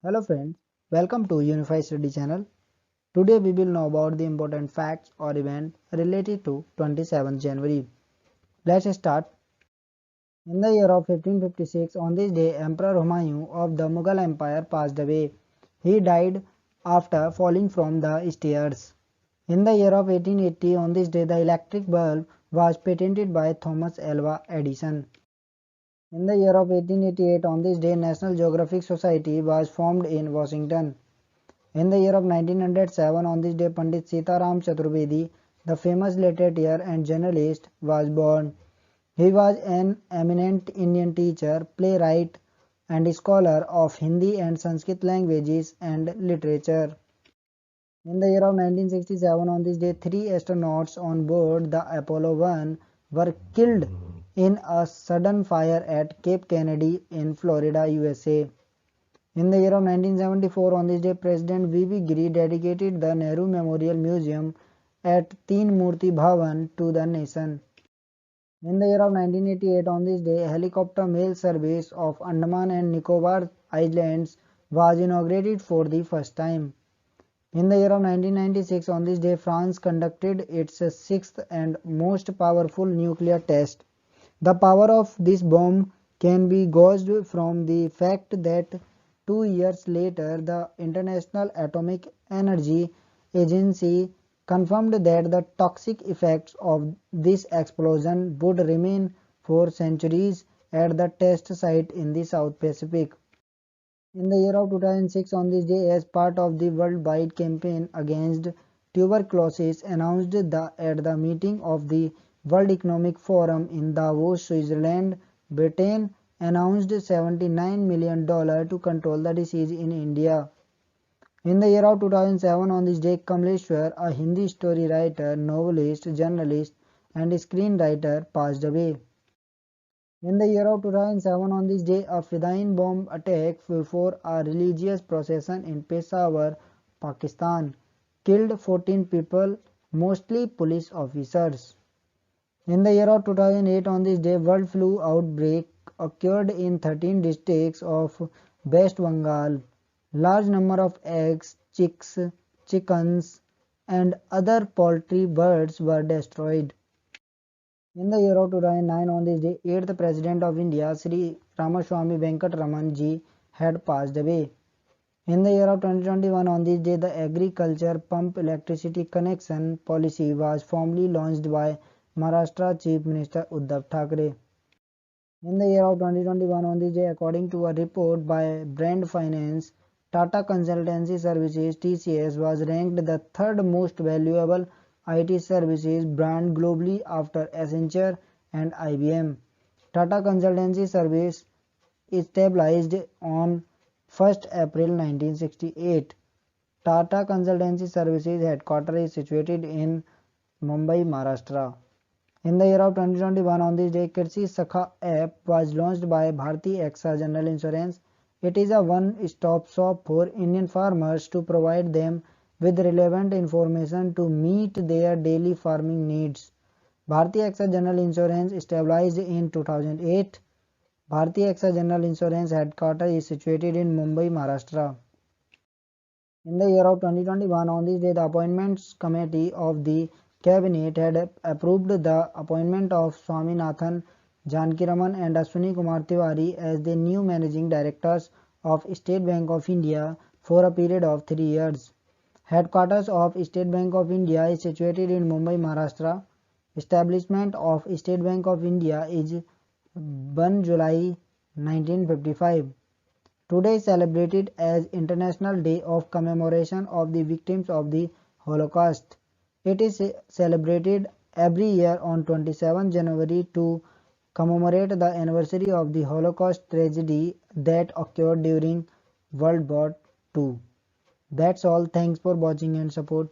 Hello friends, welcome to Unified Study channel. Today we will know about the important facts or event related to 27th January. Let's start. In the year of 1556, on this day, Emperor Humayun of the Mughal Empire passed away. He died after falling from the stairs. In the year of 1880, on this day, the electric bulb was patented by Thomas Alva Edison. In the year of 1888, on this day, National Geographic Society was formed in Washington. In the year of 1907, on this day, Pandit Sitaram Chaturvedi, the famous literary and journalist, was born. He was an eminent Indian teacher, playwright, and scholar of Hindi and Sanskrit languages and literature. In the year of 1967, on this day, three astronauts on board the Apollo 1 were killed in a sudden fire at Cape Kennedy in Florida, USA. In the year of 1974, on this day, President V.V. Giri dedicated the Nehru Memorial Museum at Teen Murti Bhavan to the nation. In the year of 1988, on this day, helicopter mail service of Andaman and Nicobar Islands was inaugurated for the first time. In the year of 1996, on this day, France conducted its sixth and most powerful nuclear test. The power of this bomb can be gauged from the fact that 2 years later, the International Atomic Energy Agency confirmed that the toxic effects of this explosion would remain for centuries at the test site in the South Pacific. In the year of 2006, on this day, as part of the worldwide campaign against tuberculosis announced at the meeting of the World Economic Forum in Davos, Switzerland, Britain announced $79 million to control the disease in India. In the year of 2007, on this day, Kamleshwar, a Hindi story writer, novelist, journalist, and screenwriter, passed away. In the year of 2007, on this day, a Fiddain bomb attack before a religious procession in Peshawar, Pakistan, killed 14 people, mostly police officers. In the year of 2008, on this day, bird flu outbreak occurred in 13 districts of West Bengal. Large number of eggs, chicks, chickens, and other poultry birds were destroyed. In the year of 2009, on this day, 8th President of India, Sri Ramaswamy Venkataraman ji, had passed away. In the year of 2021, on this day, the agriculture pump electricity connection policy was formally launched by Maharashtra Chief Minister Uddhav Thackeray. In the year of 2021, on this day, according to a report by Brand Finance, Tata Consultancy Services (TCS) was ranked the third most valuable IT services brand globally after Accenture and IBM. Tata Consultancy Service established on 1st April 1968. Tata Consultancy Services headquarters is situated in Mumbai, Maharashtra. In the year of 2021, on this day, Krishi Sakha app was launched by Bharti AXA General Insurance. It is a one-stop shop for Indian farmers to provide them with relevant information to meet their daily farming needs. Bharti AXA General Insurance established in 2008. Bharti AXA General Insurance headquarters is situated in Mumbai, Maharashtra. In the year of 2021, on this day, the Appointments Committee of the Cabinet had approved the appointment of Swaminathan Janakiraman and Ashwini Kumar Tiwari as the new managing directors of State Bank of India for a period of 3 years. Headquarters of State Bank of India is situated in Mumbai, Maharashtra. Establishment of State Bank of India is 1 July 1955. Today is celebrated as International Day of Commemoration of the Victims of the Holocaust. It is celebrated every year on 27 January to commemorate the anniversary of the Holocaust tragedy that occurred during World War II. That's all. Thanks for watching and support.